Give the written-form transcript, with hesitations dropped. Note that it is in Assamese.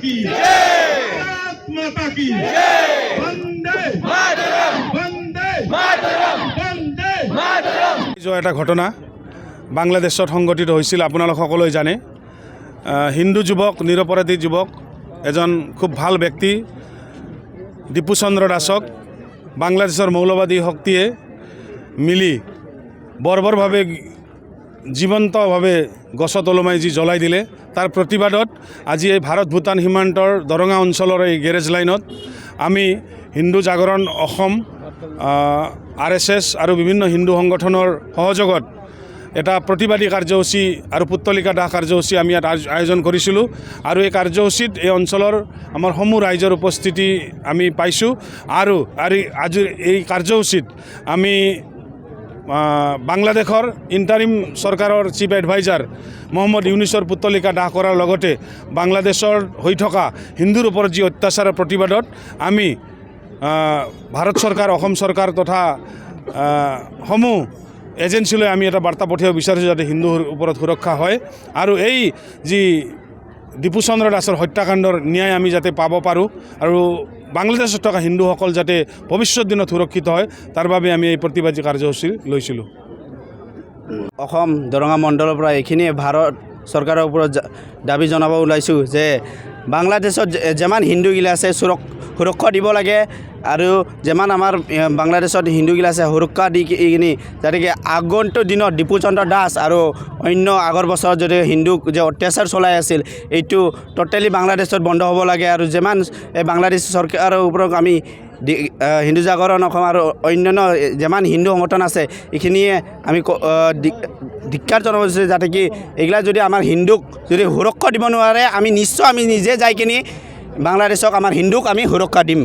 की भारत माता की वंदे मातरम वंदे मातरम वंदे मातरम। जो এটা ঘটনা বাংলাদেশত সংঘটিত হৈছিল আপোনালোক সকলোৱে জানে। হিন্দু যুৱক নিৰপৰাধী যুৱক এজন খুব ভাল ব্যক্তি দীপু চন্দ্ৰ দাসক বাংলাদেশৰ মৌলবাদী শক্তিয়ে মিলি বৰ্বৰভাৱে জীৱন্তভাৱে গছত ওলমাই যি জ্বলাই দিলে তাৰ প্ৰতিবাদত আজি এই ভাৰত ভূটান সীমান্তৰ দৰঙা অঞ্চলৰ এই গেৰেজ লাইনত আমি হিন্দু জাগৰণ অসম RSS আৰু বিভিন্ন হিন্দু সংগঠনৰ সহযোগত এটা প্ৰতিবাদী কাৰ্যসূচী আৰু পুত্তলিকা দাহ কাৰ্যসূচী আমি ইয়াত আয়োজন কৰিছিলোঁ। আৰু এই কাৰ্যসূচীত এই অঞ্চলৰ আমাৰ সমূহ ৰাইজৰ উপস্থিতি আমি পাইছোঁ। আৰু আজিৰ এই কাৰ্যসূচীত আমি বাংলাদেশৰ ইণ্টাৰিম চৰকাৰৰ চিফ এডভাইজাৰ মহম্মদ ইউনুছৰ পুত্তলিকা দাহ কৰাৰ লগতে বাংলাদেশৰ হৈ থকা হিন্দুৰ ওপৰত যি অত্যাচাৰৰ প্ৰতিবাদত আমি ভাৰত চৰকাৰ অসম চৰকাৰ তথা সমূহ এজেঞ্চিলৈ আমি এটা বাৰ্তা পঠিয়াব বিচাৰিছোঁ যাতে হিন্দুৰ ওপৰত সুৰক্ষা হয় আৰু এই যি দীপু চন্দ্ৰ দাসৰ হত্যাকাণ্ডৰ ন্যায় আমি যাতে পাব পাৰোঁ আৰু বাংলাদেশত থকা হিন্দুসকল যাতে ভৱিষ্যত দিনত সুৰক্ষিত হয় তাৰ বাবে আমি এই প্ৰতিবাদী কাৰ্যসূচী লৈছিলোঁ। অসম দৰঙা মণ্ডলৰ পৰা এইখিনি ভাৰত চৰকাৰৰ ওপৰত দাবী জনাব ওলাইছোঁ যে বাংলাদেশত যিমান হিন্দুগিলা আছে সুৰক্ষা দিব লাগে আৰু যিমান আমাৰ বাংলাদেশত হিন্দুগিলা আছে সুৰক্ষা দি কিনি যাতে আগন্তুক দিনত দীপু চন্দ্ৰ দাস আৰু অন্য আগৰ বছৰত যদি হিন্দুক যে অত্যাচাৰ চলাই আছিল এইটো টোটেলি বাংলাদেশত বন্ধ হ'ব লাগে। আৰু যিমান বাংলাদেশ চৰকাৰৰ ওপৰত আমি হিন্দু জাগৰণ অসম আৰু অন্যান্য যিমান হিন্দু সংগঠন আছে এইখিনিয়ে আমি ধিক্কাৰ জনাব বিচাৰিছোঁ যাতে কি এইগিলা যদি আমাৰ হিন্দুক যদি সুৰক্ষা দিব নোৱাৰে আমি নিশ্চয় আমি নিজে যাই কিনি বাংলাদেশক আমাৰ হিন্দুক আমি সুৰক্ষা দিম।